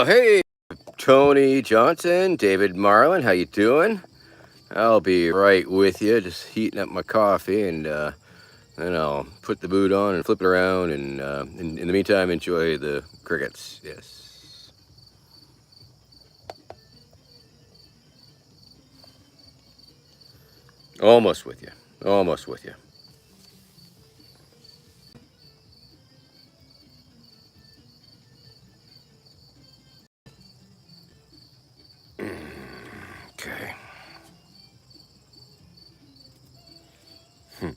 Hey, Tony Johnson, David Marlin, how you doing? I'll be right with you, just heating up my coffee, and then I'll put the boot on and flip it around, and in the meantime, enjoy the crickets. Yes. Almost with you. Almost with you. Okay. Okay.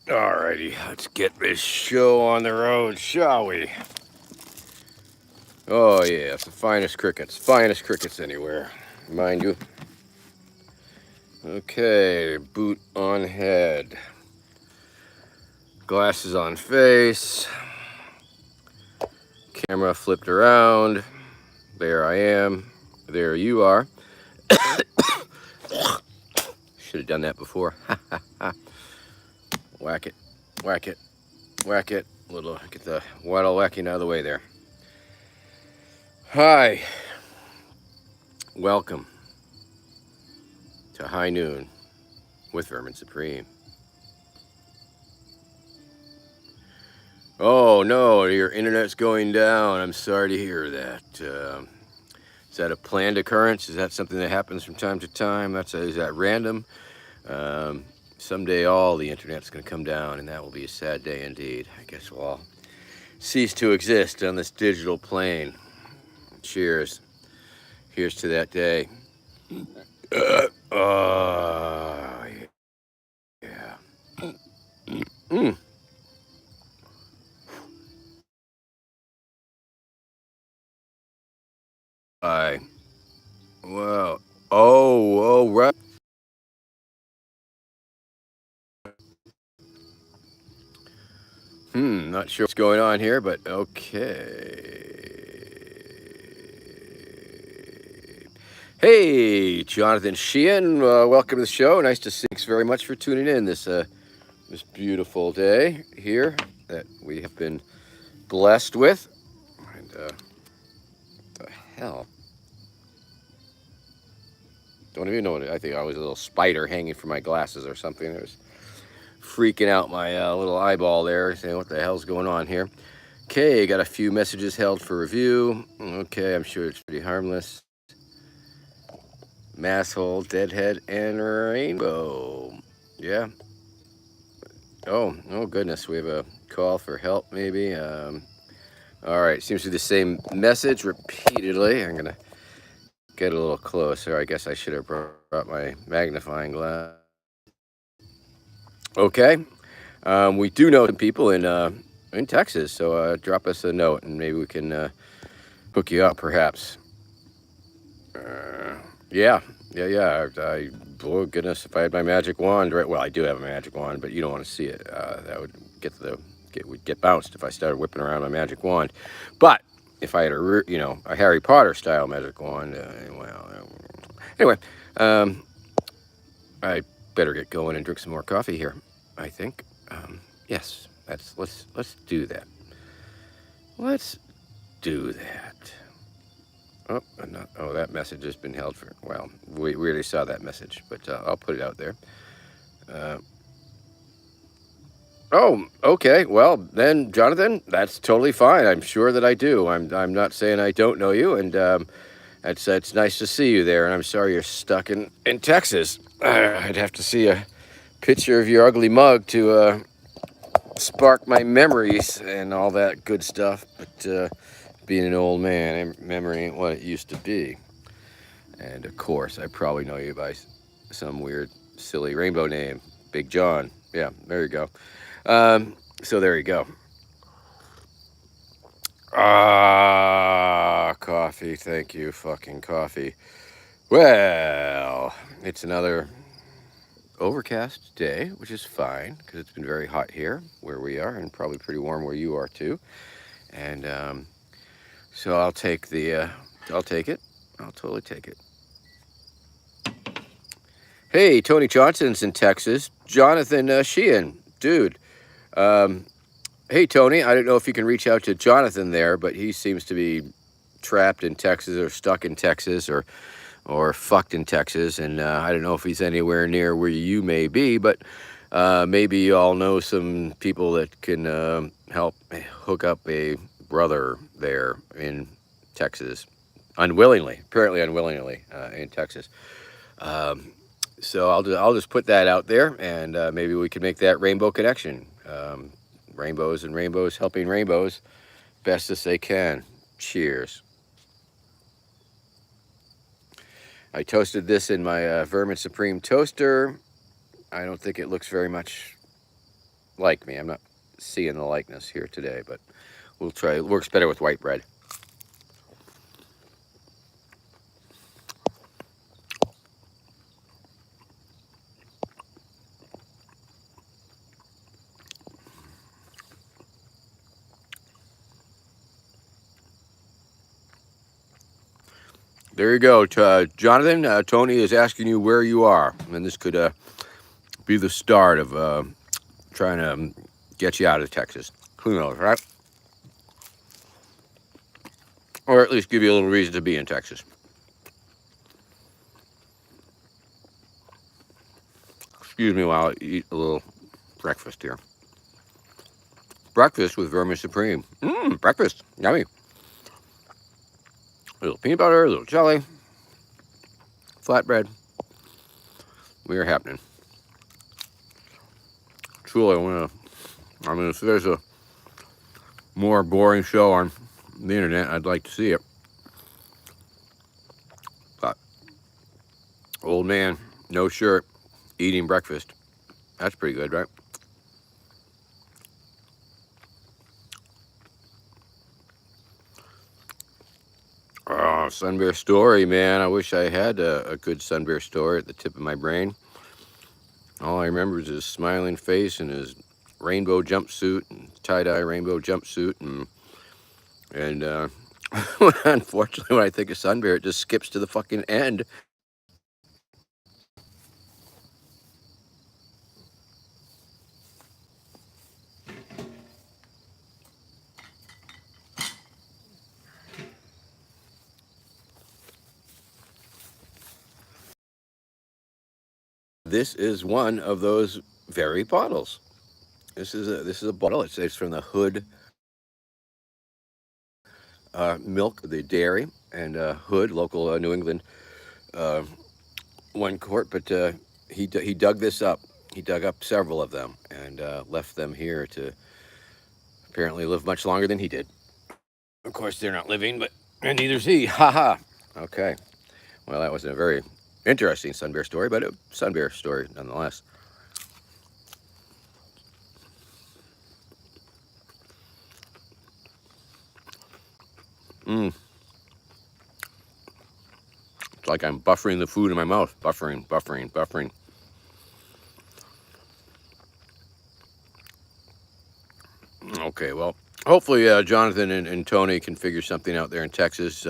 Alrighty, let's get this show on the road, shall we? Oh yeah, it's the finest crickets anywhere, mind you. Okay, boot on head, glasses on face, camera flipped around. There I am. There you are. Should have done that before. Whack it, whack it, whack it. Little get the waddle whacking out of the way there. Hi, welcome to High Noon with Vermin Supreme. Oh no, your internet's going down. I'm sorry to hear that. Is that a planned occurrence? Is that something that happens from time to time? Is that random? Someday all the internet's going to come down, and that will be a sad day indeed. I guess we'll all cease to exist on this digital plane. Cheers. Here's to that day. Oh, yeah. Mm. I. Well. Oh, right. Not sure what's going on here, but okay. Hey, Jonathan Sheehan, welcome to the show. Nice to see you. Thanks very much for tuning in this beautiful day here that we have been blessed with. And the hell, don't even know what I think. I was a little spider hanging from my glasses or something. It was freaking out my little eyeball there, saying what the hell's going on here. Okay, got a few messages held for review. Okay, I'm sure it's pretty harmless. Masshole, Deadhead, and Rainbow. Yeah. Oh goodness, we have a call for help maybe. All right, seems to be the same message repeatedly. I'm gonna get a little closer. I guess I should have brought my magnifying glass. Okay, we do know some people in Texas, so drop us a note and maybe we can hook you up, perhaps. Yeah. Oh goodness, if I had my magic wand, right? Well, I do have a magic wand, but you don't want to see it. That would would get bounced if I started whipping around my magic wand. But if I had a Harry Potter style magic wand, anyway, I better get going and drink some more coffee here. I think. Yes, let's do that. Let's do that. Oh, that message has been held for. Well, we already saw that message, but I'll put it out there. Oh, okay. Well, then, Jonathan, that's totally fine. I'm sure that I do. I'm not saying I don't know you, and it's nice to see you there. And I'm sorry you're stuck in Texas. I'd have to see a picture of your ugly mug to spark my memories and all that good stuff. But being an old man, memory ain't what it used to be. And of course, I probably know you by some weird, silly rainbow name, Big John. Yeah, there you go. So there you go. Ah, coffee. Thank you, fucking coffee. Well, it's another overcast day, which is fine because it's been very hot here where we are, and probably pretty warm where you are too. And so I'll take the, I'll take it. I'll totally take it. Hey, Tony Johnson's in Texas. Jonathan Sheehan, dude. Um, hey, Tony. I don't know if you can reach out to Jonathan there, but he seems to be trapped in Texas or stuck in Texas or fucked in Texas, and I don't know if he's anywhere near where you may be, but maybe you all know some people that can help hook up a brother there in Texas, apparently unwillingly in Texas. Um, so I'll just put that out there, and maybe we can make that rainbow connection. Rainbows and rainbows helping rainbows best as they can. Cheers. I toasted this in my Vermin Supreme toaster. I don't think it looks very much like me. I'm not seeing the likeness here today, but we'll try. It works better with white bread. There you go, Jonathan. Tony is asking you where you are, and this could be the start of trying to get you out of Texas. Who knows, right? Or at least give you a little reason to be in Texas. Excuse me while I eat a little breakfast here. Breakfast with Vermin Supreme. Breakfast. Yummy. A little peanut butter, a little jelly, flatbread. We are happening. Truly, I mean, if there's a more boring show on the internet, I'd like to see it. But old man, no shirt, eating breakfast. That's pretty good, right? Oh, Sunbear story, man. I wish I had a good Sunbear story at the tip of my brain. All I remember is his smiling face and his rainbow jumpsuit and tie-dye rainbow jumpsuit. And unfortunately, when I think of Sunbear, it just skips to the fucking end. This is one of those very bottles. This is a bottle. It's from the Hood milk, the dairy, and Hood, local New England, uh, 1 quart. But he dug this up. He dug up several of them and left them here to apparently live much longer than he did. Of course, they're not living, but and neither's he. Ha ha. Okay. Well, that was a very interesting Sun Bear story, but a Sun Bear story nonetheless. Mm. It's like I'm buffering the food in my mouth. Buffering, buffering, buffering. Okay, well, hopefully Jonathan and Tony can figure something out there in Texas.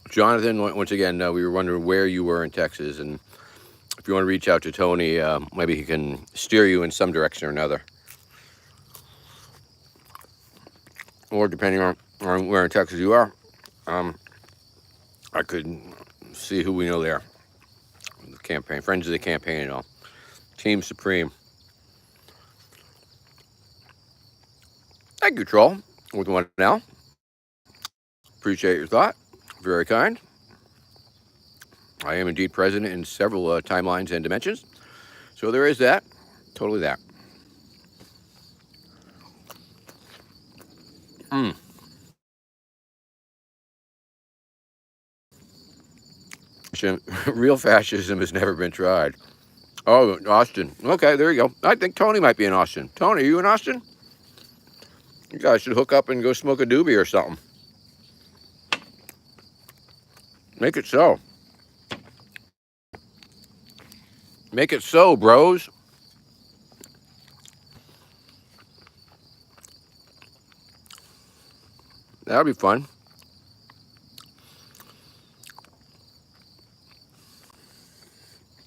Jonathan, once again, we were wondering where you were in Texas, and if you want to reach out to Tony, maybe he can steer you in some direction or another. Or depending on where in Texas you are, um, I could see who we know there. The campaign, friends of the campaign and all. Team Supreme. Thank you, Troll, with one now. Appreciate your thought. Very kind. I am indeed present in several timelines and dimensions. So there is that. Totally that. Mm. Real fascism has never been tried. Oh, Austin. Okay, there you go. I think Tony might be in Austin. Tony, are you in Austin? You guys should hook up and go smoke a doobie or something. Make it so. Make it so, bros. That'll be fun.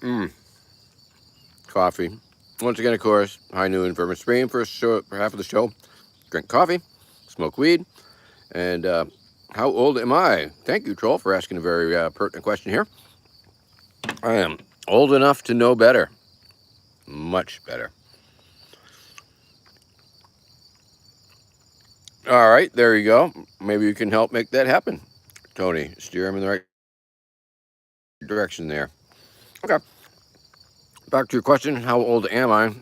Mmm. Coffee. Once again, of course, high noon Vermin Supreme for half of the show. Drink coffee, smoke weed, and how old am I? Thank you, Troll, for asking a very pertinent question here. I am old enough to know better. Much better. All right, there you go. Maybe you can help make that happen, Tony. Steer him in the right direction there. Okay. Back to your question. How old am I?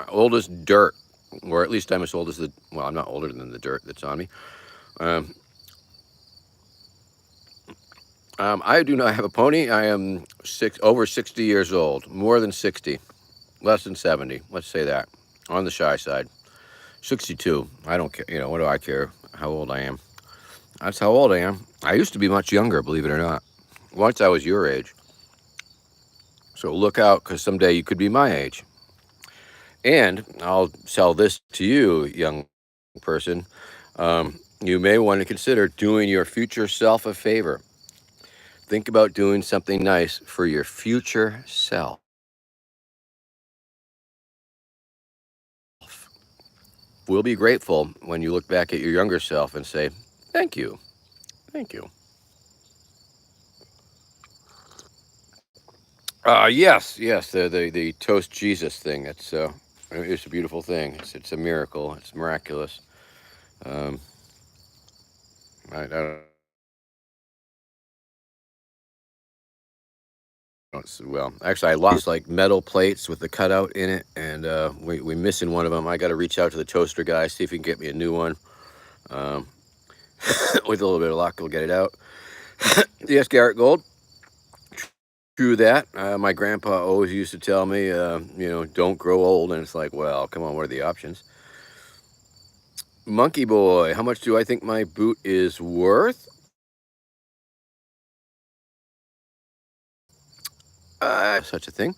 Old as dirt, or at least I'm as old as the. Well, I'm not older than the dirt that's on me. Um, I do not have a pony. I am over 60 years old. More than 60. Less than 70. Let's say that. On the shy side. 62. I don't care. What do I care how old I am? That's how old I am. I used to be much younger, believe it or not. Once I was your age. So look out, because someday you could be my age. And I'll sell this to you, young person. You may want to consider doing your future self a favor. Think about doing something nice for your future self. We'll be grateful when you look back at your younger self and say, thank you. Thank you. Yes, the toast Jesus thing. It's a beautiful thing. It's a miracle. It's miraculous. Um, I don't. Well, actually, I lost like metal plates with the cutout in it, and we missing one of them. I got to reach out to the toaster guy, see if he can get me a new one. Um, with a little bit of luck, we'll get it out. Yes, Garrett Gold. True that. My grandpa always used to tell me, don't grow old. And it's like, well, come on, what are the options? Monkey Boy, how much do I think my boot is worth? Such a thing.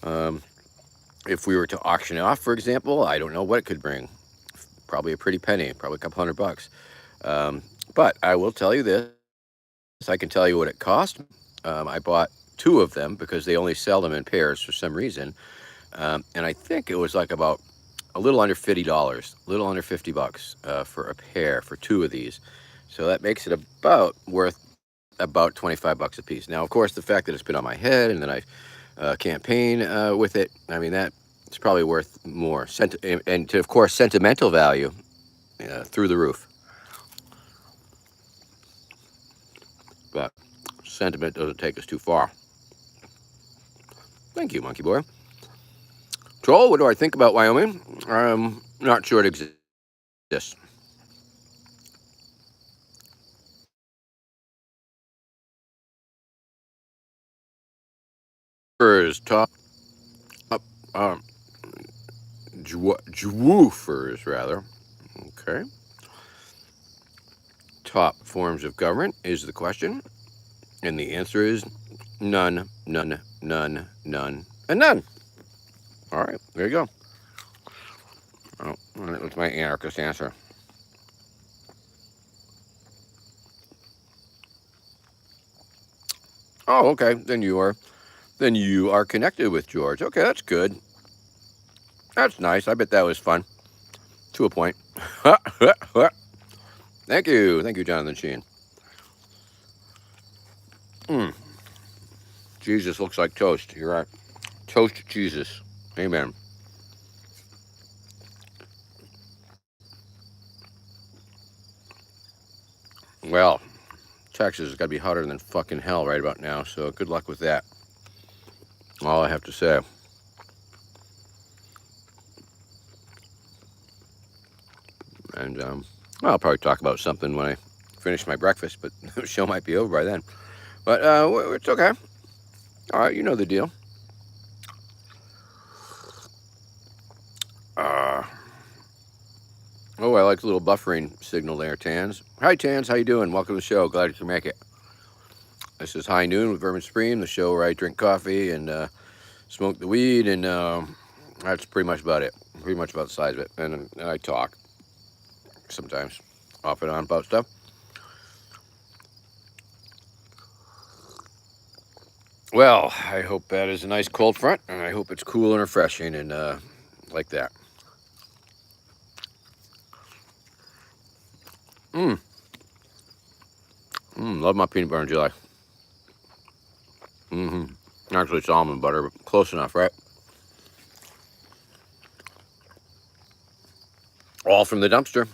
Um, if we were to auction it off, for example, I don't know what it could bring. Probably a pretty penny, probably a couple $100. Um, but I will tell you this. I can tell you what it cost. I bought 2 of them because they only sell them in pairs for some reason. And I think it was like about a little under $50, a little under $50 for a pair for 2 of these. So that makes it about worth about $25 a piece. Now, of course, the fact that it's been on my head and then I campaign with it, I mean, that it's probably worth more. And to, of course, sentimental value through the roof. But sentiment doesn't take us too far. Thank you, Monkey Boy. Troll, what do I think about Wyoming? I'm not sure it exists. Is top um, Jwoofers, rather. Okay. Top forms of government is the question. And the answer is none, none, none, none, and none. All right, there you go. Oh, that's my anarchist answer. Oh, okay. Then you are connected with George. Okay, that's good. That's nice. I bet that was fun. To a point. Thank you, Jonathan Sheen. Mm, Jesus looks like toast. You're right. Toast Jesus. Amen. Well, Texas has got to be hotter than fucking hell right about now, so good luck with that. All I have to say. And I'll probably talk about something when I finish my breakfast, but the show might be over by then. But it's okay. All right, you know the deal. Oh, I like the little buffering signal there, Tans. Hi, Tans. How you doing? Welcome to the show. Glad you can make it. This is High Noon with Vermin Supreme, the show where I drink coffee and smoke the weed, and that's pretty much about it. Pretty much about the size of it. And I talk sometimes, off and on about stuff. Well, I hope that is a nice cold front, and I hope it's cool and refreshing and like that. Mmm. Love my peanut butter and jelly. Actually, it's almond butter, but close enough, right? All from the dumpster.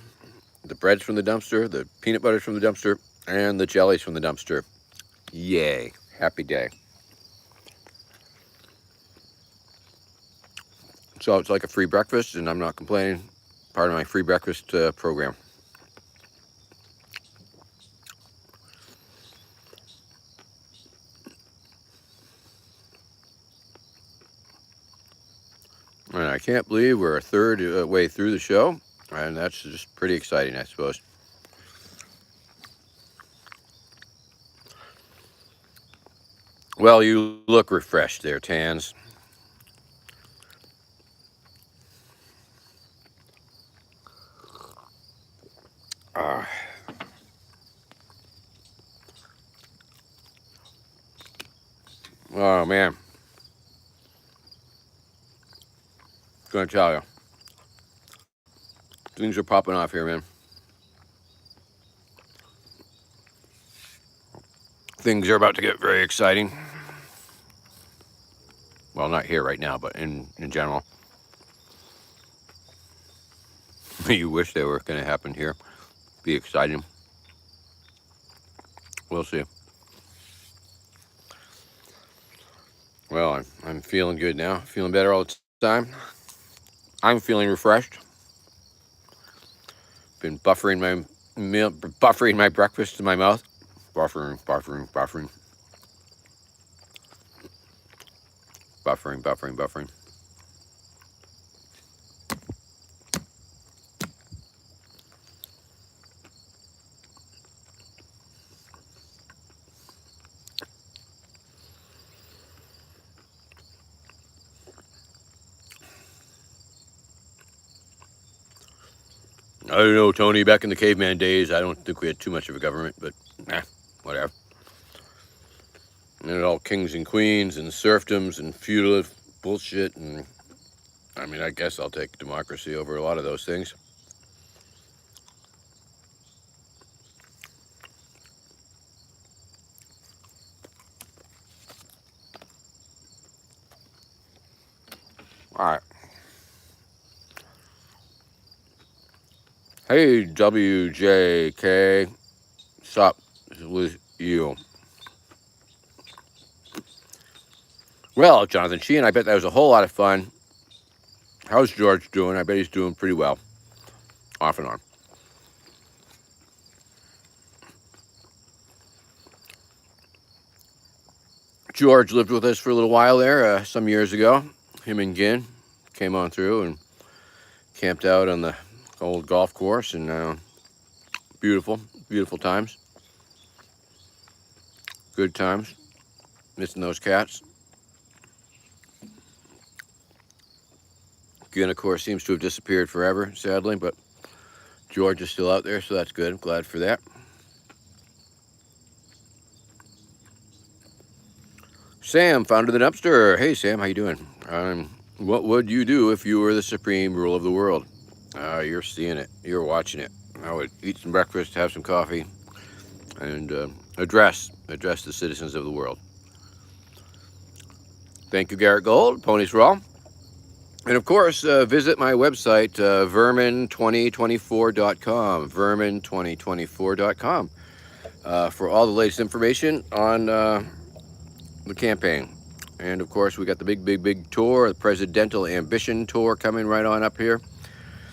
The bread's from the dumpster, the peanut butter's from the dumpster, and the jelly's from the dumpster. Yay. Happy day. So it's like a free breakfast, and I'm not complaining. Part of my free breakfast program. And I can't believe we're a third way through the show, and that's just pretty exciting, I suppose. Well, you look refreshed there, Tans. Ah. Oh, man. Gonna tell you. Things are popping off here, man. Things are about to get very exciting. Well, not here right now, but in general. You wish they were going to happen here. Be exciting. We'll see. Well, I'm feeling good now. Feeling better all the time. I'm feeling refreshed. Been buffering my meal, buffering my breakfast in my mouth. Buffering. I don't know, Tony, back in the caveman days, I don't think we had too much of a government, but whatever. And it all kings and queens and serfdoms and feudal bullshit, and I mean, I guess I'll take democracy over a lot of those things. All right. Hey, WJK, sup with you? Well, Jonathan Sheehan, I bet that was a whole lot of fun. How's George doing? I bet he's doing pretty well, off and on. George lived with us for a little while there some years ago. Him and Gin came on through and camped out on the old golf course, and beautiful times. Good times. Missing those cats. Gin, of course, seems to have disappeared forever, sadly, but George is still out there, so that's good. I'm glad for that. Sam, found in the dumpster. Hey, Sam, how you doing? What would you do if you were the supreme ruler of the world? You're seeing it. You're watching it. I would eat some breakfast, have some coffee, and address the citizens of the world. Thank you, Garrett Gold, Ponies Raw. And of course, visit my website, vermin2024.com, vermin2024.com, for all the latest information on the campaign. And of course, we got the big tour, the Presidential Ambition Tour coming right on up here,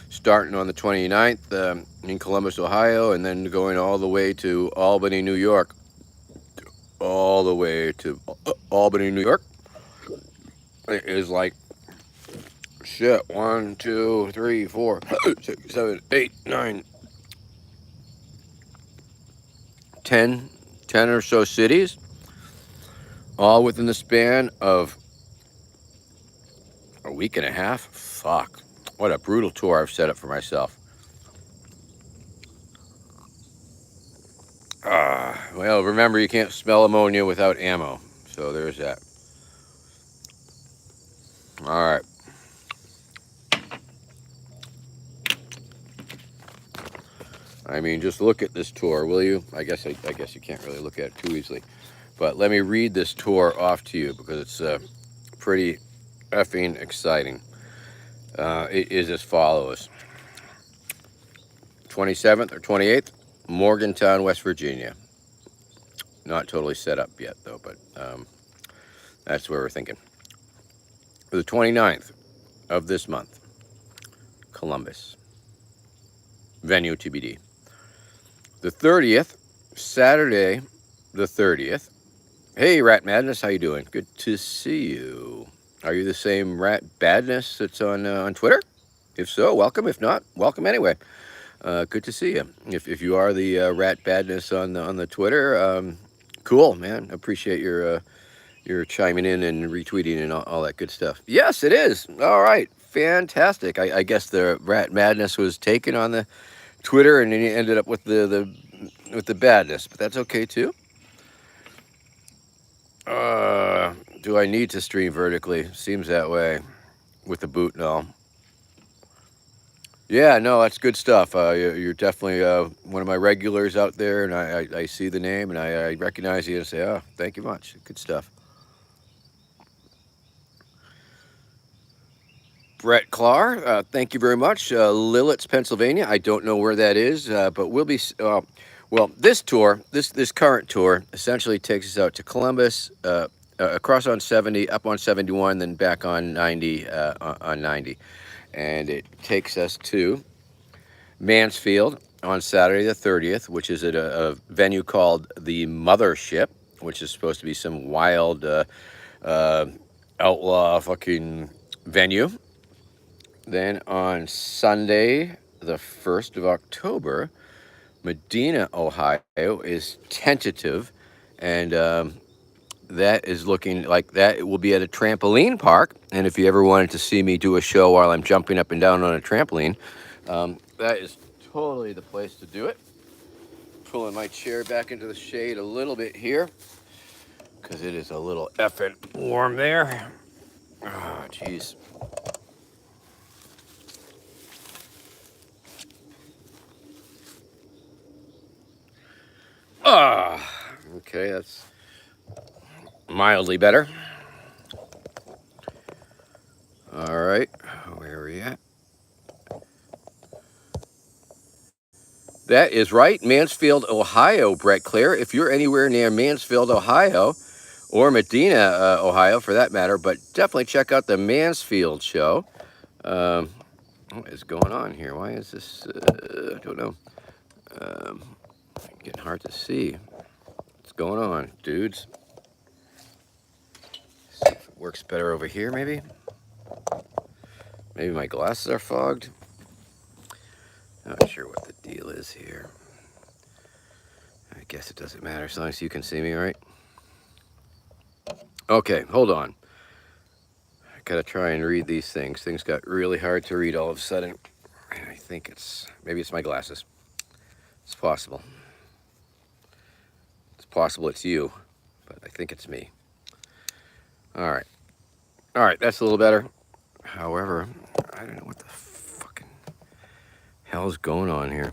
starting on the 29th in Columbus, Ohio, and then going all the way to Albany, New York. All the way to Albany, New York. It is like Shit. 1, 2, 3, 4, 6, 7, 8, 9, 10, 10 or so cities, all within the span of a week and a half. Fuck. What a brutal tour I've set up for myself. Well, remember, you can't smell ammonia without ammo. So there's that. All right. I mean, just look at this tour, will you? I guess you can't really look at it too easily. But let me read this tour off to you because it's pretty effing exciting. It is as follows. 27th or 28th, Morgantown, West Virginia. Not totally set up yet, though, but that's where we're thinking. The 29th of this month, Columbus. Venue TBD. The 30th, Saturday the 30th. Hey, Rat Madness, how you doing? Good to see you. Are you the same Rat Badness that's on Twitter? If so, welcome. If not, welcome anyway. Good to see you. If you are the Rat Badness on the Twitter, cool, man. Appreciate your chiming in and retweeting and all that good stuff. Yes, it is. All right, fantastic. I guess the Rat Madness was taken on the Twitter, and then you ended up with the badness, but that's okay too. Do I need to stream vertically? Seems that way with the boot and all. Yeah, no, that's good stuff. You're definitely one of my regulars out there, and I see the name and I recognize you and say, oh, thank you much. Good stuff. Brett Clark, thank you very much. Lilletts, Pennsylvania. I don't know where that is, but we'll be. Well, this tour, this current tour, essentially takes us out to Columbus, across on 70, up on 71, then back on 90, on 90, and it takes us to Mansfield on Saturday the 30th, which is at a venue called the Mothership, which is supposed to be some wild outlaw fucking venue. Then on Sunday, the 1st of October, Medina, Ohio is tentative, and that is looking like that. It will be at a trampoline park. And if you ever wanted to see me do a show while I'm jumping up and down on a trampoline, that is totally the place to do it. Pulling my chair back into the shade a little bit here because it is a little effing warm there. Oh, jeez. Okay, that's mildly better. All right, where are we at? That is right, Mansfield, Ohio, Brett Clare. If you're anywhere near Mansfield, Ohio, or Medina, Ohio, for that matter, but definitely check out the Mansfield show. What is going on here? Why is this? I don't know. Getting hard to see. What's going on, dudes? See if it works better over here, maybe. Maybe my glasses are fogged. Not sure what the deal is here. I guess it doesn't matter as long as you can see me, right? Okay, hold on. I gotta try and read these things. Things got really hard to read all of a sudden. I think maybe it's my glasses. It's possible. It's possible it's you, but I think it's me. All right. All right, that's a little better. However, I don't know what the fucking hell's going on here.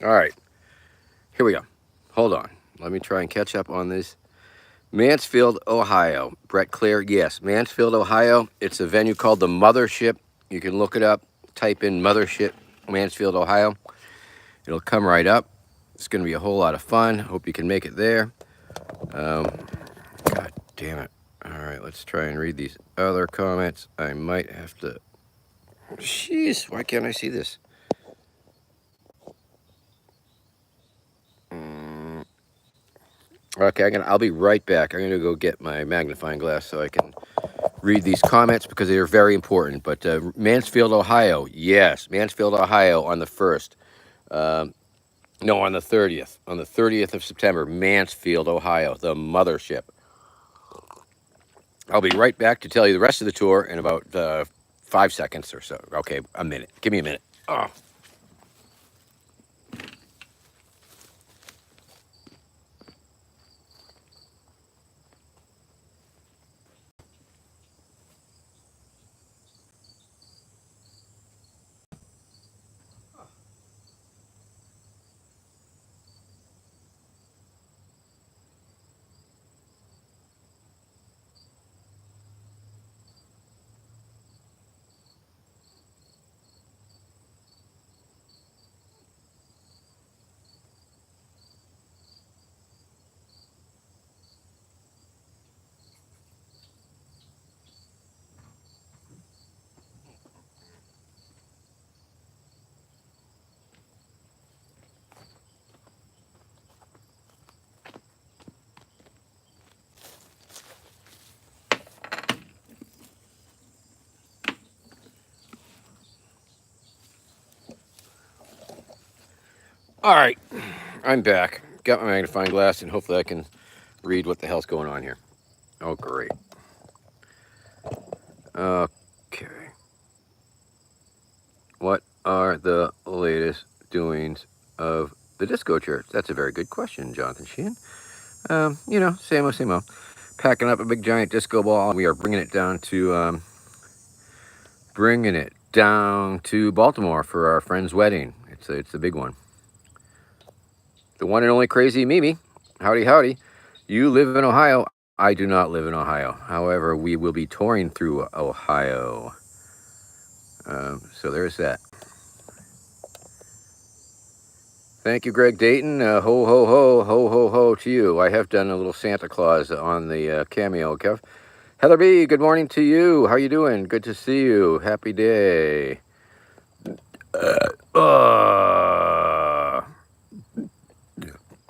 All right, here we go. Hold on. Let me try and catch up on this. Mansfield, Ohio. Brett Clare, yes. Mansfield, Ohio. It's a venue called the Mothership. You can look it up. Type in Mothership, Mansfield, Ohio. It'll come right up. It's going to be a whole lot of fun. Hope you can make it there. God damn it. All right, let's try and read these other comments. I might have to... Jeez, why can't I see this? Okay, I'll be right back. I'm gonna go get my magnifying glass so I can read these comments because they are very important. But Mansfield, Ohio, yes, Mansfield, Ohio, on the 1st. Um, no, on the 30th. On the 30th of September, Mansfield, Ohio, the mothership. I'll be right back to tell you the rest of the tour in about 5 seconds or so. Okay, a minute. Give me a minute. Oh. All right, I'm back. Got my magnifying glass, and hopefully I can read what the hell's going on here. Oh, great. Okay. What are the latest doings of the disco church? That's a very good question, Jonathan Sheehan. Same old, same old. Packing up a big giant disco ball, and we are bringing it down to Baltimore for our friend's wedding. It's a big one. The one and only Crazy Mimi. Howdy, howdy. You live in Ohio. I do not live in Ohio. However, we will be touring through Ohio. So there's that. Thank you, Greg Dayton. Ho, ho, ho, ho, ho, ho to you. I have done a little Santa Claus on the cameo, Kev. Heather B., good morning to you. How you doing? Good to see you. Happy day.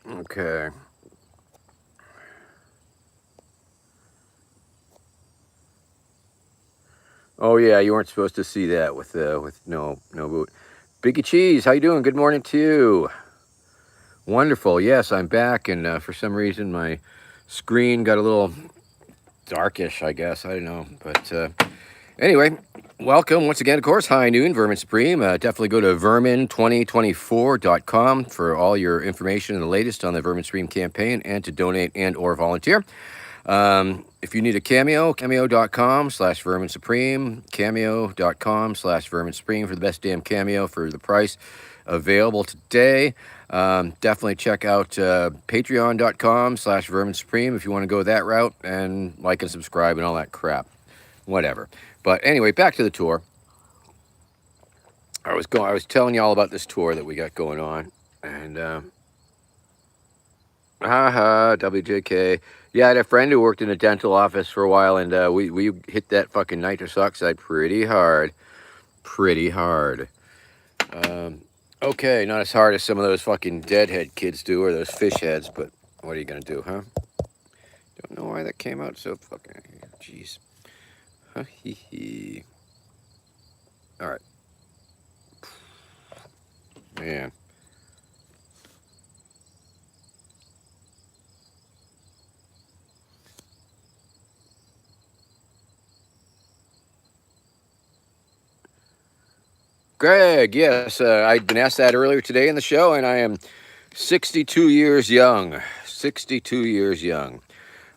Okay. Oh yeah, you weren't supposed to see that with no boot. Biggie Cheese, how you doing? Good morning to you. Wonderful. Yes, I'm back, and for some reason my screen got a little darkish. I guess I don't know, but anyway, welcome once again. Of course, high noon, Vermin Supreme. Definitely go to vermin2024.com for all your information and the latest on the Vermin Supreme campaign, and to donate and or volunteer. If you need a cameo, cameo.com/Vermin Supreme, cameo.com/Vermin Supreme for the best damn cameo for the price available today. Definitely check out patreon.com/Vermin Supreme if you want to go that route, and like and subscribe and all that crap. Whatever. But anyway, back to the tour. I was telling you all about this tour that we got going on, and haha, WJK. Yeah, I had a friend who worked in a dental office for a while, and we hit that fucking nitrous oxide pretty hard. Pretty hard. Okay, not as hard as some of those fucking deadhead kids do, or those fish heads, but what are you gonna do, huh? Don't know why that came out so fucking... Jeez. Huh, hee hee. Alright. Man. Greg, yes, I'd been asked that earlier today in the show, and I am 62 years young. 62 years young.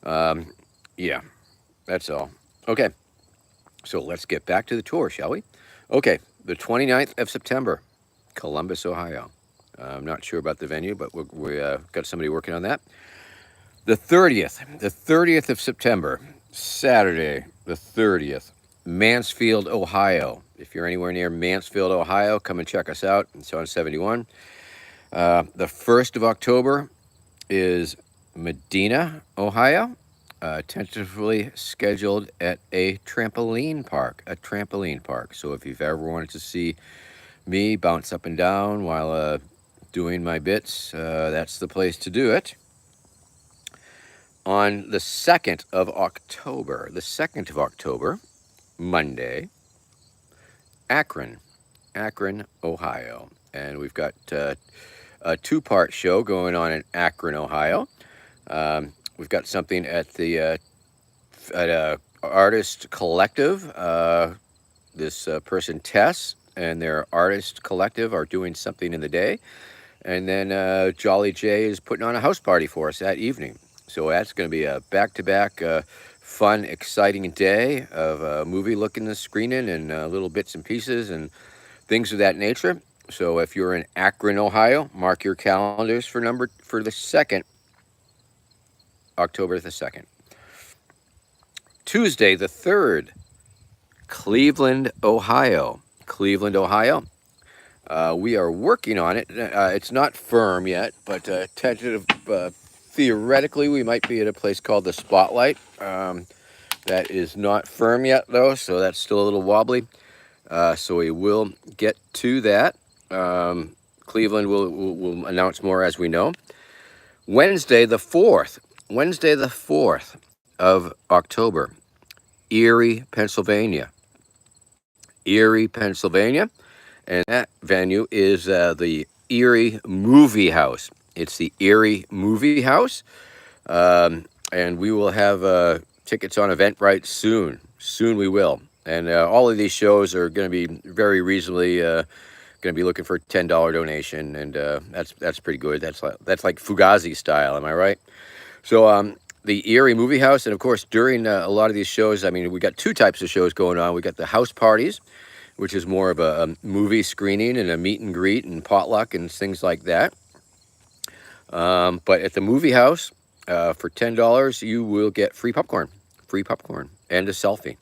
Yeah, that's all. Okay, so let's get back to the tour, shall we? Okay, the 29th of September, Columbus, Ohio. I'm not sure about the venue, but we got somebody working on that. The 30th of September, Saturday, the 30th, Mansfield, Ohio. If you're anywhere near Mansfield, Ohio, come and check us out. It's on 71. The 1st of October is Medina, Ohio. Tentatively scheduled at a trampoline park. So if you've ever wanted to see me bounce up and down while doing my bits, that's the place to do it. on the 2nd of October. The 2nd of October, Monday, Akron, Akron, Ohio. And we've got a two-part show going on in Akron, Ohio. We've got something at the at a artist collective. This person Tess and their artist collective are doing something in the day, and then Jolly J is putting on a house party for us that evening. So that's going to be a back-to-back fun, exciting day of movie looking and screening and little bits and pieces and things of that nature. So if you're in Akron, Ohio, mark your calendars for the 2nd, October the 2nd. Tuesday the 3rd, Cleveland, Ohio. Cleveland, Ohio. We are working on it. It's not firm yet, but tentative. Theoretically, we might be at a place called the Spotlight. That is not firm yet, though, so that's still a little wobbly. So we will get to that. Cleveland will announce more as we know. Wednesday the 4th. Wednesday the 4th of October. Erie, Pennsylvania. Erie, Pennsylvania. And that venue is the Erie Movie House. It's the Erie Movie House. And we will have tickets on Eventbrite soon. Soon we will. And all of these shows are going to be very reasonably going to be looking for a $10 donation. And that's pretty good. That's like Fugazi style. Am I right? So the Erie Movie House. And, of course, during a lot of these shows, I mean, we got two types of shows going on. We got the house parties, which is more of a movie screening and a meet and greet and potluck and things like that. But at the movie house, for $10, you will get free popcorn and a selfie.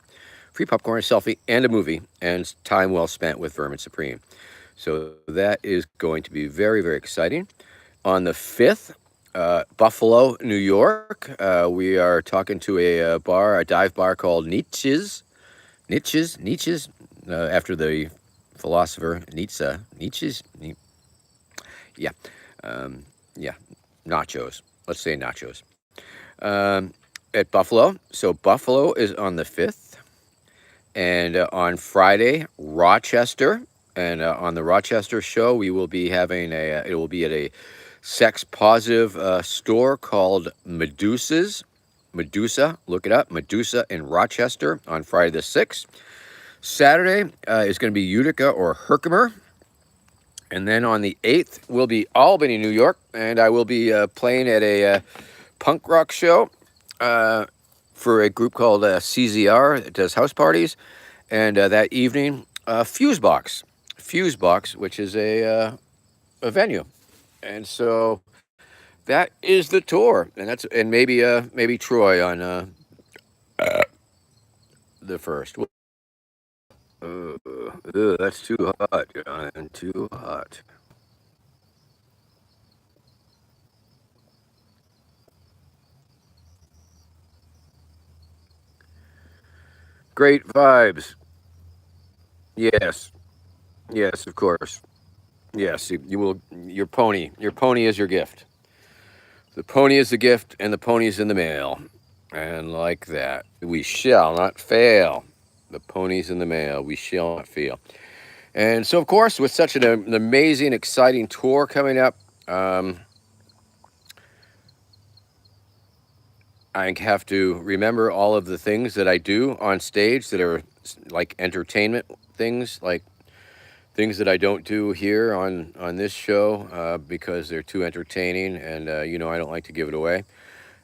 Free popcorn, a selfie, and a movie, and time well spent with Vermin Supreme. So that is going to be very, very exciting. On the 5th, Buffalo, New York, we are talking to a dive bar called Nietzsche's, after the philosopher Nietzsche's, yeah, nachos. Let's say nachos. At Buffalo. So Buffalo is on the 5th. And on Friday, Rochester. And on the Rochester show, we will be having it will be at a sex-positive store called Medusa, look it up, Medusa in Rochester on Friday the 6th. Saturday is going to be Utica or Herkimer. And then on the 8th, we'll be Albany, New York. And I will be playing at a punk rock show for a group called CZR that does house parties. And that evening, Fusebox, which is a venue. And so that is the tour. And maybe Troy on the 1st. That's too hot, John. Too hot. Great vibes. Yes. Yes, of course. Yes, you will. Your pony is your gift. The pony is the gift, and the pony is in the mail. And like that, we shall not fail. The pony's in the mail. We shall not fail. And so, of course, with such an amazing, exciting tour coming up, I have to remember all of the things that I do on stage that are like entertainment things, like things that I don't do here on this show because they're too entertaining, and I don't like to give it away.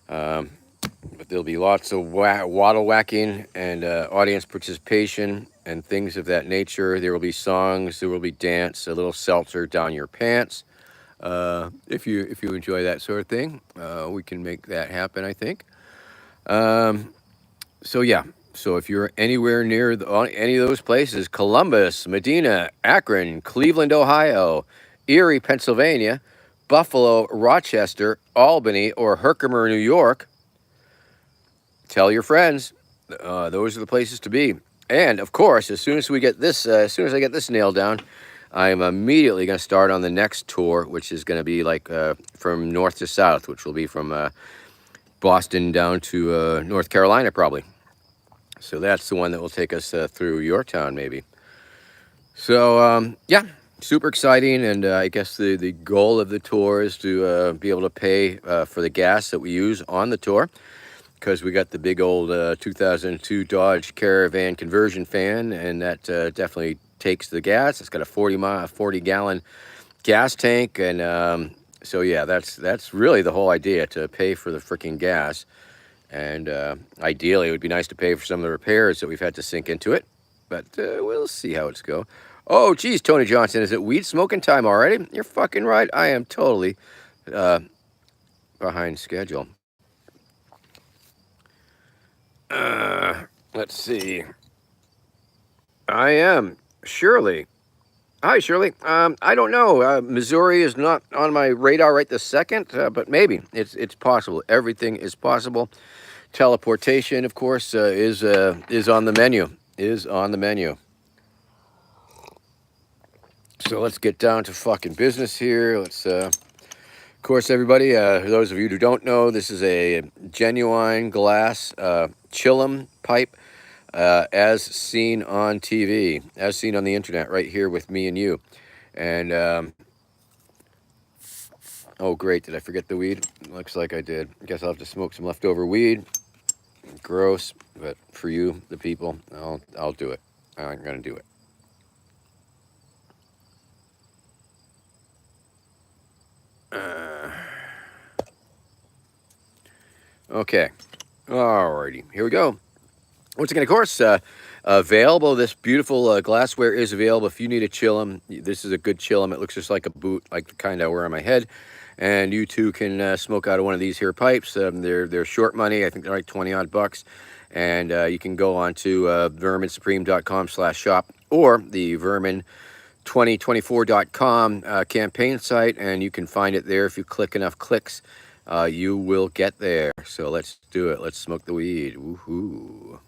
But there'll be lots of waddle whacking and audience participation and things of that nature. There will be songs, there will be dance, a little seltzer down your pants. If you enjoy that sort of thing, we can make that happen, I think. So yeah. So if you're anywhere near any of those places, Columbus, Medina, Akron, Cleveland, Ohio, Erie, Pennsylvania, Buffalo, Rochester, Albany, or Herkimer, New York, tell your friends. Those are the places to be. And of course, as soon as I get this nailed down, I am immediately going to start on the next tour, which is going to be like from north to south, which will be from Boston down to North Carolina, probably. So that's the one that will take us through your town, maybe. So yeah, super exciting, and I guess the goal of the tour is to be able to pay for the gas that we use on the tour, because we got the big old 2002 Dodge Caravan conversion fan, and that definitely takes the gas. It's got a 40-gallon gas tank, and so yeah, that's really the whole idea, to pay for the freaking gas. And ideally, it would be nice to pay for some of the repairs that we've had to sink into it, but we'll see how it's go. Oh, geez, Tony Johnson, is it weed smoking time already? You're fucking right. I am totally uh, behind schedule. Let's see. I am. Shirley. Hi, Shirley. I don't know. Missouri is not on my radar right this second, but maybe it's possible. Everything is possible. Teleportation, of course, is on the menu. Is on the menu. So let's get down to fucking business here. Let's, of course, everybody. Those of you who don't know, this is a genuine glass chillum pipe, as seen on TV, as seen on the internet, right here with me and you. And oh, great! Did I forget the weed? Looks like I did. I guess I'll have to smoke some leftover weed. Gross, but for you, the people, I'll do it. I'm gonna do it. Okay. Alrighty. Here we go. Once again, of course, available. This beautiful glassware is available. If you need a chillum, this is a good chillum. It looks just like a boot, like the kind I wear on my head. And you too can smoke out of one of these here pipes. They're short money. I think they're like 20 odd bucks. And you can go on to verminsupreme.com/shop or the vermin2024.com campaign site, and you can find it there. If you click enough clicks, you will get there. So let's do it. Let's smoke the weed. Woohoo.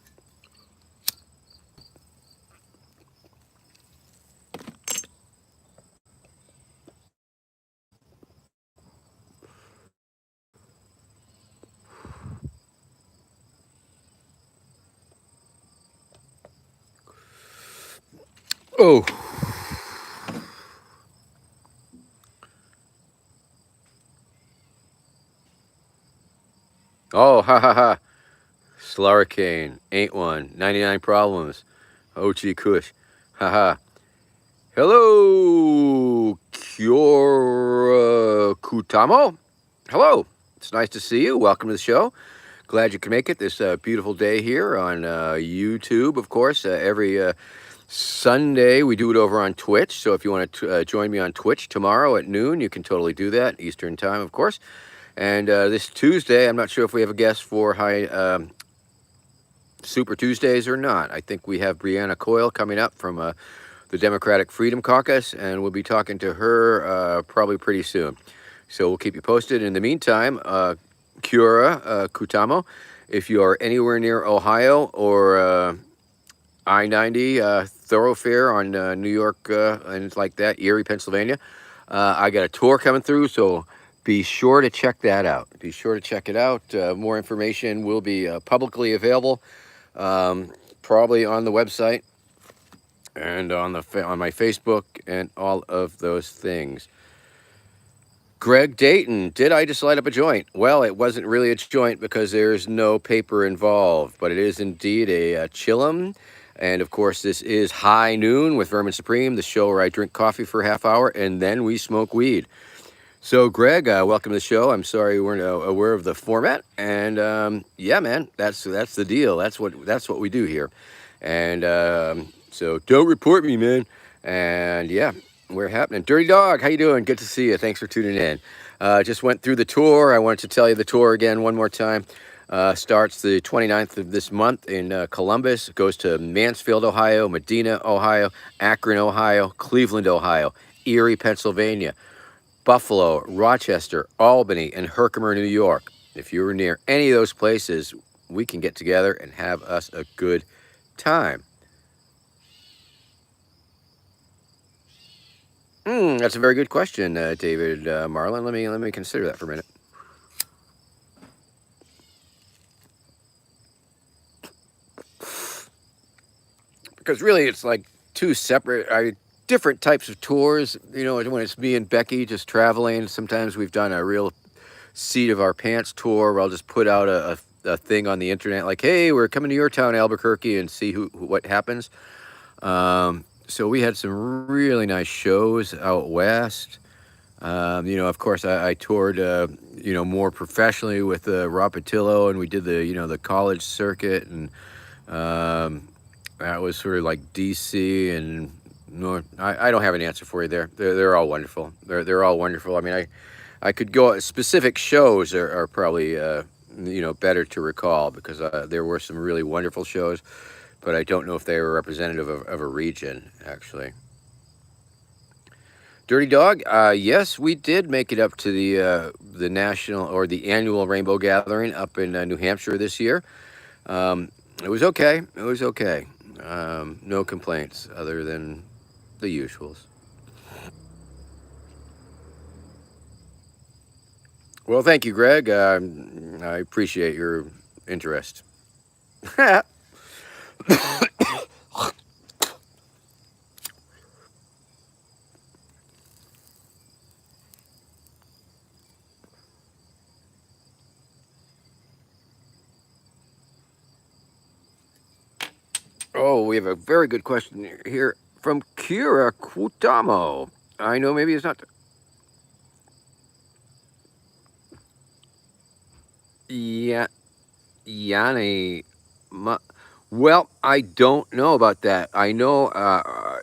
Oh. Oh, ha ha ha. Slurricane. Ain't one. 99 problems. OG Kush. Haha. Hello, Kiora Kutamo. Hello. It's nice to see you. Welcome to the show. Glad you can make it this beautiful day here on YouTube, of course. Every Sunday we do it over on Twitch. So if you want to join me on Twitch tomorrow at noon, you can totally do that. Eastern time, of course. And this Tuesday, I'm not sure if we have a guest for Super Tuesdays or not. I think we have Brianna Coyle coming up from the Democratic Freedom Caucus, and we'll be talking to her probably pretty soon. So we'll keep you posted. In the meantime, Kiora Kutamo, if you are anywhere near Ohio or I-90 thoroughfare on New York and like that, Erie, Pennsylvania, I got a tour coming through, so be sure to check that out. Be sure to check it out. More information will be publicly available, probably on the website and on my Facebook and all of those things. Greg Dayton, did I just light up a joint? Well, it wasn't really a joint because there's no paper involved, but it is indeed a chillum. And of course, this is High Noon with Vermin Supreme, the show where I drink coffee for a half hour and then we smoke weed. So, Greg, welcome to the show. I'm sorry you weren't aware of the format, and yeah, man, that's the deal. That's what we do here, and so don't report me, man. And yeah, we're happening. Dirty Dog, how you doing? Good to see you. Thanks for tuning in. Just went through the tour. I wanted to tell you the tour again one more time. Starts the 29th of this month in Columbus. Goes to Mansfield, Ohio, Medina, Ohio, Akron, Ohio, Cleveland, Ohio, Erie, Pennsylvania, Buffalo, Rochester, Albany, and Herkimer, New York. If you're near any of those places, we can get together and have us a good time. That's a very good question, David Marlin. Let me consider that for a minute. because really it's like two separate, different types of tours. You know, when it's me and Becky just traveling, sometimes we've done a real seat of our pants tour where I'll just put out a thing on the internet like, hey, we're coming to your town, Albuquerque, and see what happens. So we had some really nice shows out west. You know, of course, I toured, you know, more professionally with Rob Patillo, and we did the college circuit, and um, that was sort of like DC and North. I don't have an answer for you there. They're all wonderful. They're all wonderful. I mean, I could go specific shows are probably you know, better to recall because there were some really wonderful shows, but I don't know if they were representative of a region actually. Dirty Dog, yes, we did make it up to the national or the annual Rainbow Gathering up in New Hampshire this year. It was okay. It was okay. No complaints other than the usuals. Well, thank you, Greg. I appreciate your interest. Oh, we have a very good question here from Kira Kutamo. I know maybe it's not. Yeah, Yanni. Ma- well, I don't know about that. I know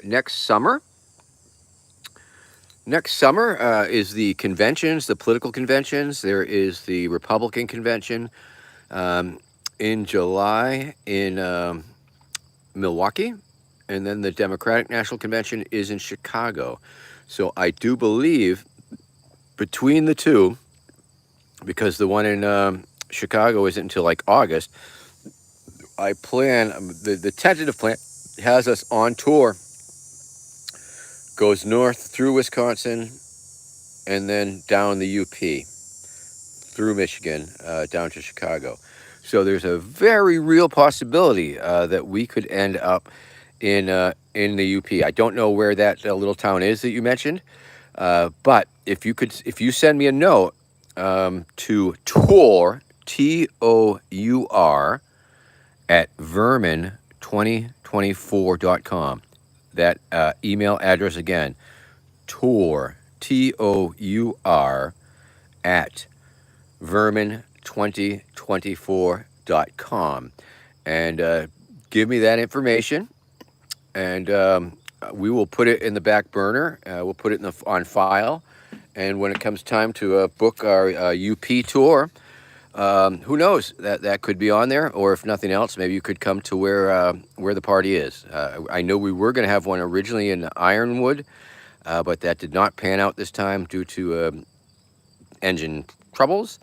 next summer is the conventions, the political conventions. There is the Republican convention um, in July in Milwaukee, and then the Democratic National Convention is in Chicago. So I do believe between the two, because the one in Chicago isn't until like August, I plan the tentative plan has us on tour, goes north through Wisconsin and then down the UP through Michigan down to Chicago. So there's a very real possibility that we could end up in the UP. I don't know where that little town is that you mentioned, but if you send me a note to tour at vermin2024.com. That email address again, tour tour at vermin2024.com, and give me that information, and we will put it in the back burner. We'll put it on file, and when it comes time to book our UP tour, who knows, that could be on there, or if nothing else, maybe you could come to where the party is. I know we were going to have one originally in Ironwood, but that did not pan out this time due to engine troubles.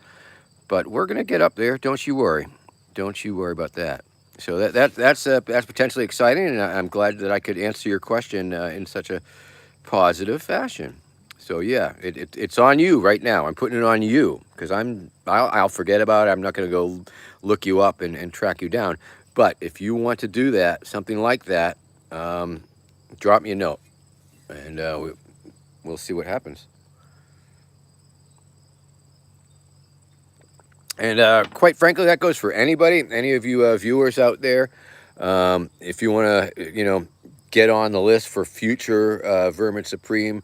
But we're going to get up there. Don't you worry. Don't you worry about that. So that's potentially exciting, and I'm glad that I could answer your question in such a positive fashion. So yeah, it's on you right now. I'm putting it on you because I'll forget about it. I'm not going to go look you up and track you down. But if you want to do that, something like that, um, drop me a note, and we'll see what happens. And quite frankly, that goes for anybody, any of you viewers out there. If you want to, you know, get on the list for future Vermin Supreme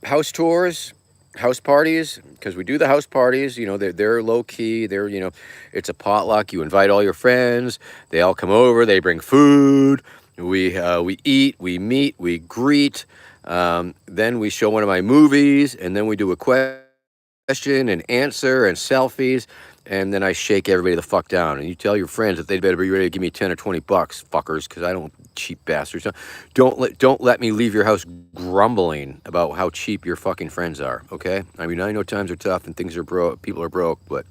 house tours, house parties, because we do the house parties. You know, they're low key. They're, you know, it's a potluck. You invite all your friends. They all come over. They bring food. We eat. We meet. We greet. Then we show one of my movies, and then we do a question and answer and selfies, and then I shake everybody the fuck down. And you tell your friends that they'd better be ready to give me 10 or 20 bucks, fuckers, because I don't cheap bastards. Don't let me leave your house grumbling about how cheap your fucking friends are. Okay? I mean, I know times are tough and things are broke. People are broke, but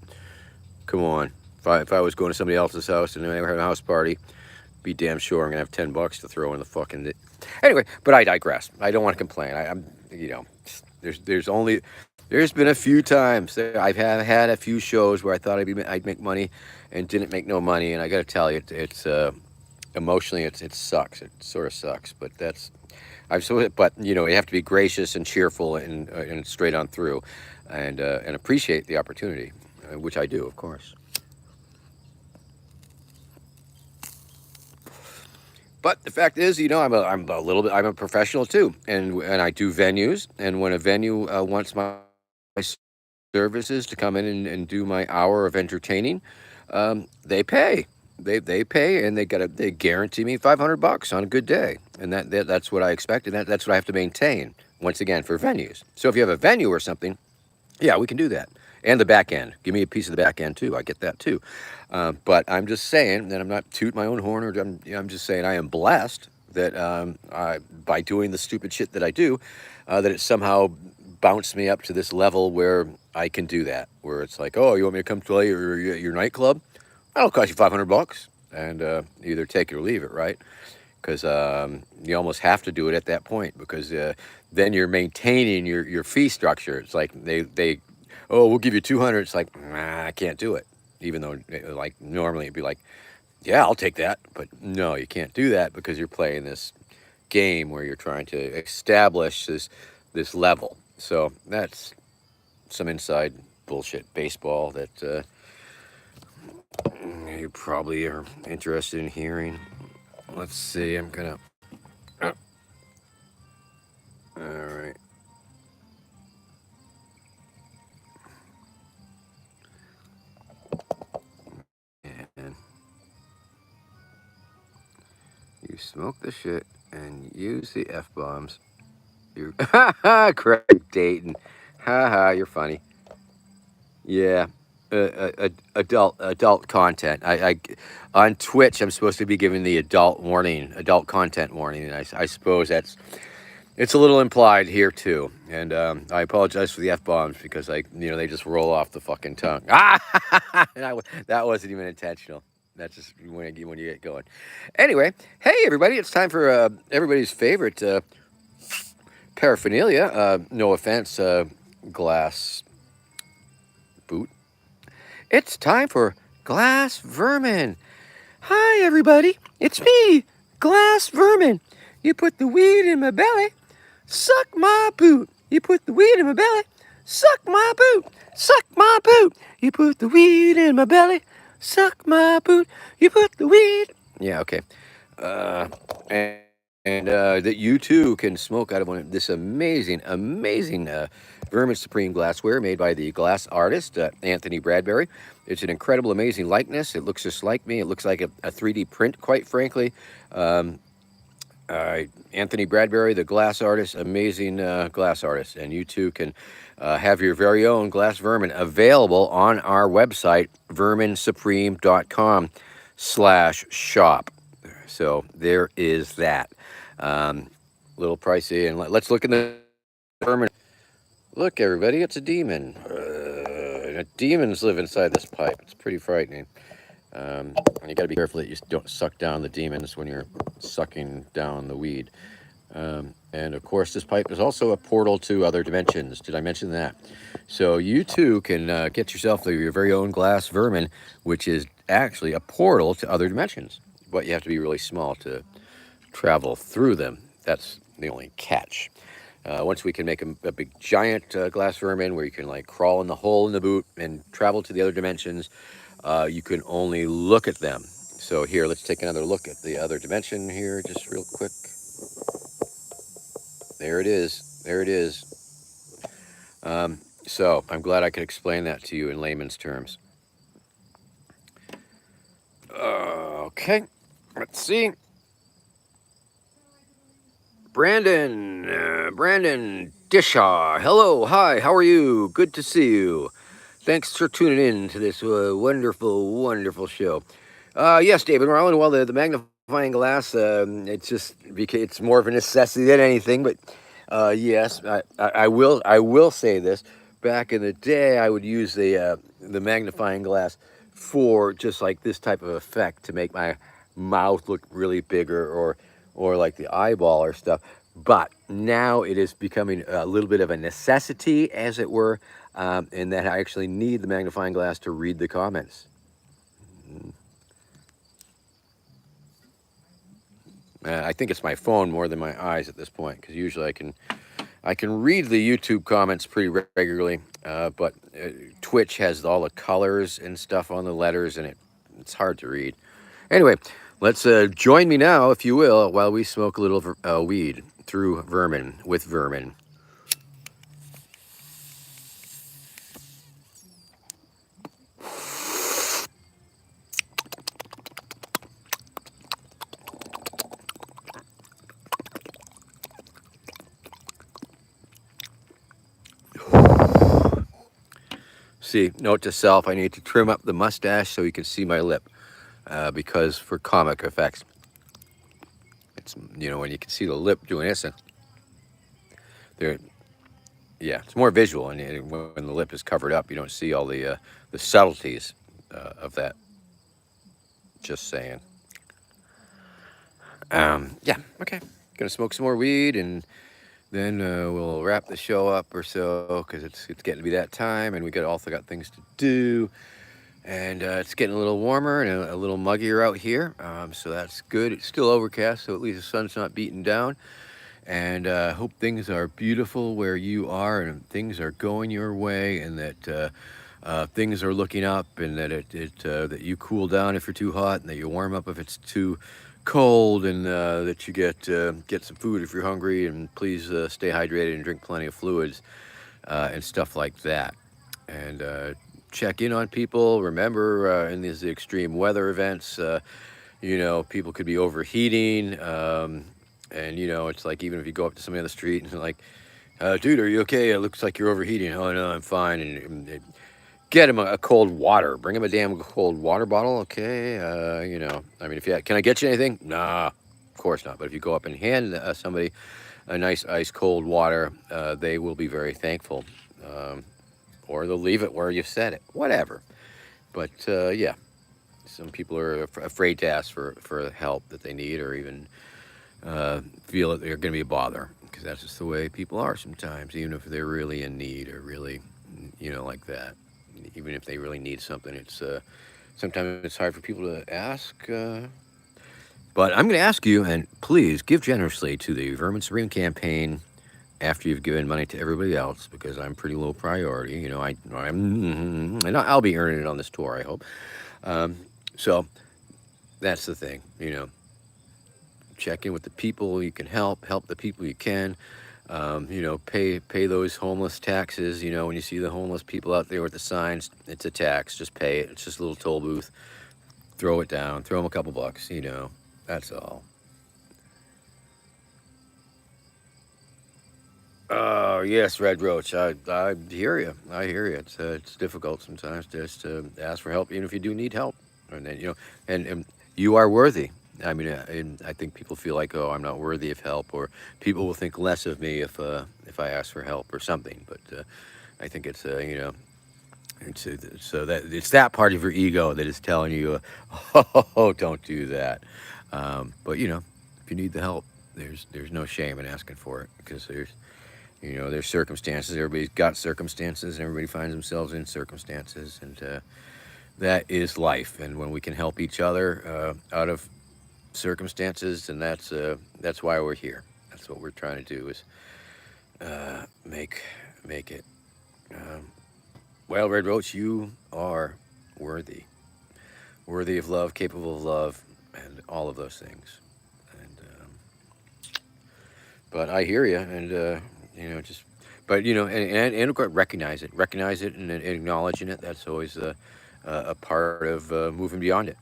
come on. If I was going to somebody else's house and they were having a house party, be damn sure I'm gonna have 10 bucks to throw in the fucking. Anyway, but I digress. I don't want to complain. I'm, you know, there's been a few times that I've had a few shows where I thought I'd make money and didn't make no money, and I got to tell you, emotionally, it sucks. It sort of sucks, but that's I've so. But you have to be gracious and cheerful and straight on through, and appreciate the opportunity, which I do, of course. But the fact is, I'm a professional too, and I do venues. And when a venue wants my services to come in and do my hour of entertaining, they pay. They pay, and they guarantee me $500 on a good day, and that's what I expect, and that's what I have to maintain. Once again, for venues. So if you have a venue or something, yeah, we can do that. And the back end. Give me a piece of the back end too. I get that too. But I'm just saying that I'm not tooting my own horn, or I'm just saying I am blessed that by doing the stupid shit that I do, that it somehow bounced me up to this level where I can do that. Where it's like, oh, you want me to come play your nightclub? That'll cost you $500, and either take it or leave it, right? Because you almost have to do it at that point because then you're maintaining your fee structure. It's like they oh, we'll give you 200. It's like, nah, I can't do it. Even though like normally it'd be like, yeah, I'll take that. But no, you can't do that because you're playing this game where you're trying to establish this level. So that's some inside bullshit baseball that you probably are interested in hearing. Let's see. I'm gonna. All right. And you smoke the shit and use the F bombs. You Craig Dayton. Ha ha, you're funny. Yeah. Adult content. On Twitch, I'm supposed to be giving the adult content warning, and I suppose it's a little implied here too. And I apologize for the F bombs because they just roll off the fucking tongue. That wasn't even intentional. That's just when you get going. Anyway, hey everybody, it's time for everybody's favorite paraphernalia. No offense, glass boot. It's time for Glass Vermin. Hi, everybody. It's me, Glass Vermin. You put the weed in my belly, suck my boot. You put the weed in my belly, suck my boot. Suck my boot. You put the weed in my belly, suck my boot. You put the weed. Yeah, okay. And that you too can smoke out of this amazing Vermin Supreme glassware made by the glass artist Anthony Bradbury. It's an incredible, amazing likeness. It looks just like me. It looks like a 3D print, quite frankly. Um, Anthony Bradbury, the glass artist, amazing glass artist. And you too can have your very own glass vermin available on our website, verminsupreme.com/shop. So there is that. Little pricey. And let's look in the vermin. Look, everybody, it's a demon. Demons live inside this pipe. It's pretty frightening. And you got to be careful that you don't suck down the demons when you're sucking down the weed. And of course, this pipe is also a portal to other dimensions. Did I mention that? So you too can get yourself your very own glass vermin, which is actually a portal to other dimensions. But you have to be really small to travel through them. That's the only catch. Once we can make a big giant glass vermin where you can like crawl in the hole in the boot and travel to the other dimensions, you can only look at them. So here, let's take another look at the other dimension here, just real quick. There it is. There it is. So I'm glad I could explain that to you in layman's terms. Okay, let's see. Brandon Dishaw. Hello, hi, how are you? Good to see you. Thanks for tuning in to this wonderful show. Yes, David Marlin. Well, the magnifying glass, it's more of a necessity than anything. But yes, I will say this. Back in the day, I would use the magnifying glass for just like this type of effect to make my mouth look really bigger, or like the eyeball or stuff. But now it is becoming a little bit of a necessity, as it were, in that I actually need the magnifying glass to read the comments. I think it's my phone more than my eyes at this point, because usually I can read the YouTube comments pretty regularly, but Twitch has all the colors and stuff on the letters, and it's hard to read. Anyway, let's join me now, if you will, while we smoke a little weed through Vermin with Vermin. See, note to self: I need to trim up the mustache so you can see my lip, because for comic effects, it's when you can see the lip doing this, and there, yeah, it's more visual, and when the lip is covered up, you don't see all the subtleties of that. Just saying. Yeah, okay. Gonna smoke some more weed, and then we'll wrap the show up or so, because it's getting to be that time, and we also got things to do, and it's getting a little warmer and a little muggier out here, so that's good. It's still overcast, so at least the sun's not beating down, and hope things are beautiful where you are, and things are going your way, and that things are looking up, and that that you cool down if you're too hot, and that you warm up if it's too cold, and that you get some food if you're hungry, and please stay hydrated and drink plenty of fluids and stuff like that, and check in on people. Remember, in these extreme weather events, people could be overheating, and it's like, even if you go up to somebody on the street and like, dude, are you okay? It looks like you're overheating. Oh no, I'm fine. And get him a cold water. Bring him a damn cold water bottle, okay? I mean, can I get you anything? Nah, of course not. But if you go up and hand somebody a nice ice cold water, they will be very thankful. Or they'll leave it where you said it, whatever. But yeah, some people are afraid to ask for help that they need, or even feel that they're going to be a bother, because that's just the way people are sometimes, even if they're really in need, or really, like that. Even if they really need something, it's sometimes it's hard for people to ask. But I'm going to ask you, and please give generously to the Vermin Supreme campaign after you've given money to everybody else, because I'm pretty low priority. And I'll be earning it on this tour, I hope. So that's the thing. Check in with the people you can help the people you can. Pay those homeless taxes. When you see the homeless people out there with the signs, it's a tax. Just pay it. It's just a little toll booth. Throw it down. Throw them a couple bucks. That's all. Oh yes, Red Roach. I hear you. I hear you. It's difficult sometimes just to ask for help, even if you do need help. And then and you are worthy. I mean, and I think people feel like, oh, I'm not worthy of help, or people will think less of me if I ask for help or something. But I think it's so that it's that part of your ego that is telling you, oh, don't do that. But if you need the help, there's no shame in asking for it, because there's circumstances. Everybody's got circumstances, and everybody finds themselves in circumstances, and that is life. And when we can help each other out of circumstances, and that's why we're here. That's what we're trying to do, is make it. Um, well, Red Roach, you are worthy of love, capable of love, and all of those things. And but I hear you, and just. But and recognize it, and acknowledging it. That's always a part of moving beyond it.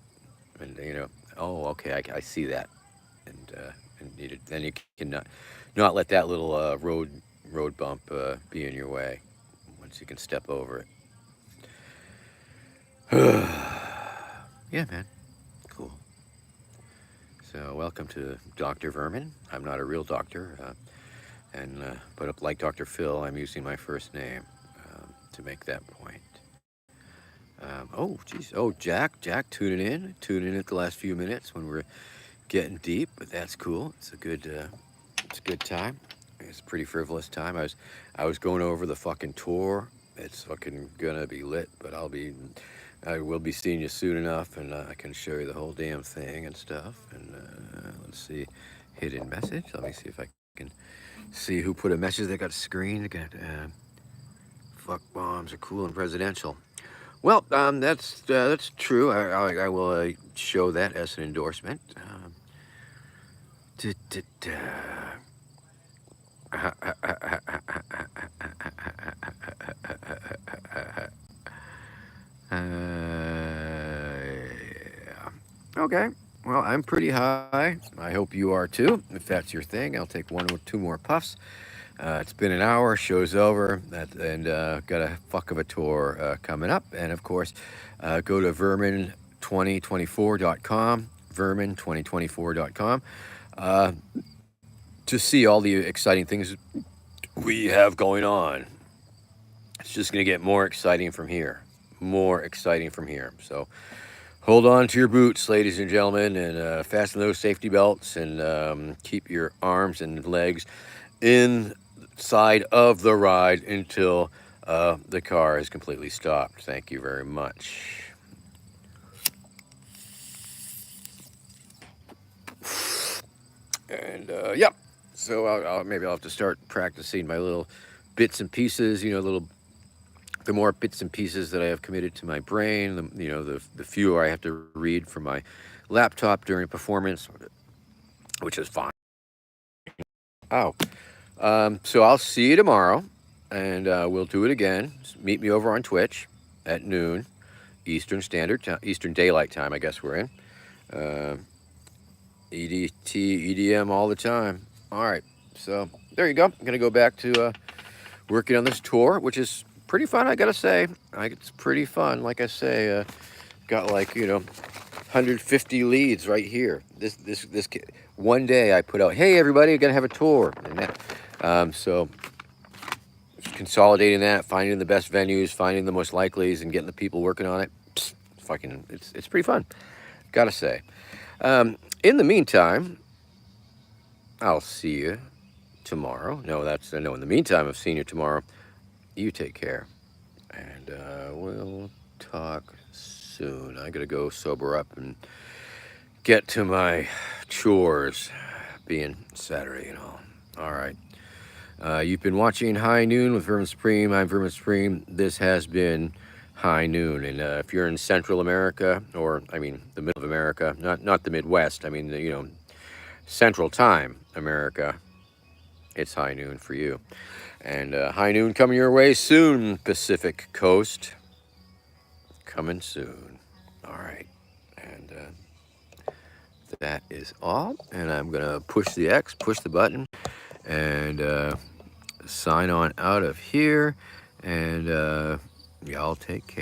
And oh, okay, I see that, and then you can not let that little road bump be in your way. Once you can step over it. Yeah, man, cool. So welcome to Dr. Vermin. I'm not a real doctor, but like Dr. Phil, I'm using my first name to make that point. Oh, geez. Oh, Jack, tuning in at the last few minutes when we're getting deep, but that's cool. It's a good time. It's a pretty frivolous time. I was going over the fucking tour. It's fucking gonna be lit, but I'll be I will be seeing you soon enough, and I can show you the whole damn thing and stuff. And let's see, hidden message. Let me see if I can see who put a message. They got screen. They got fuck bombs are cool and presidential. Well, that's true. I will show that as an endorsement. Da, da, da. Yeah. Okay. Well, I'm pretty high. I hope you are too. If that's your thing, I'll take one or two more puffs. It's been an hour. Show's over. And got a fuck of a tour coming up. And of course, go to vermin2024.com. Vermin2024.com. To see all the exciting things we have going on. It's just going to get more exciting from here. More exciting from here. So hold on to your boots, ladies and gentlemen, and fasten those safety belts, and keep your arms and legs inside of the ride until the car is completely stopped. Thank you very much. And yep. So maybe I'll have to start practicing my little bits and pieces. The more bits and pieces that I have committed to my brain, the fewer I have to read from my laptop during performance, which is fine. Oh, so I'll see you tomorrow, and we'll do it again. Meet me over on Twitch at noon Eastern Eastern Daylight Time. I guess we're in EDT, EDM all the time. All right, so there you go. I'm gonna go back to working on this tour, which is pretty fun, I gotta say. It's pretty fun. Like I say, got 150 leads right here. This one day I put out, hey everybody, I'm gonna have a tour, and that, so consolidating that, finding the best venues, finding the most likelies, and getting the people working on it. It's pretty fun, gotta say. In the meantime, I'll see you tomorrow. No, in the meantime of seeing you tomorrow, you take care, and we'll talk soon. I gotta go sober up and get to my chores, being Saturday and all. All right. You've been watching High Noon with Vermin Supreme. I'm Vermin Supreme. This has been High Noon, and if you're in Central America, or the middle of America, not the Midwest. Central Time America. It's High Noon for you. And High Noon coming your way soon, Pacific Coast. Coming soon. All right. And that is all. And I'm going to push the button, and sign on out of here. And y'all take care.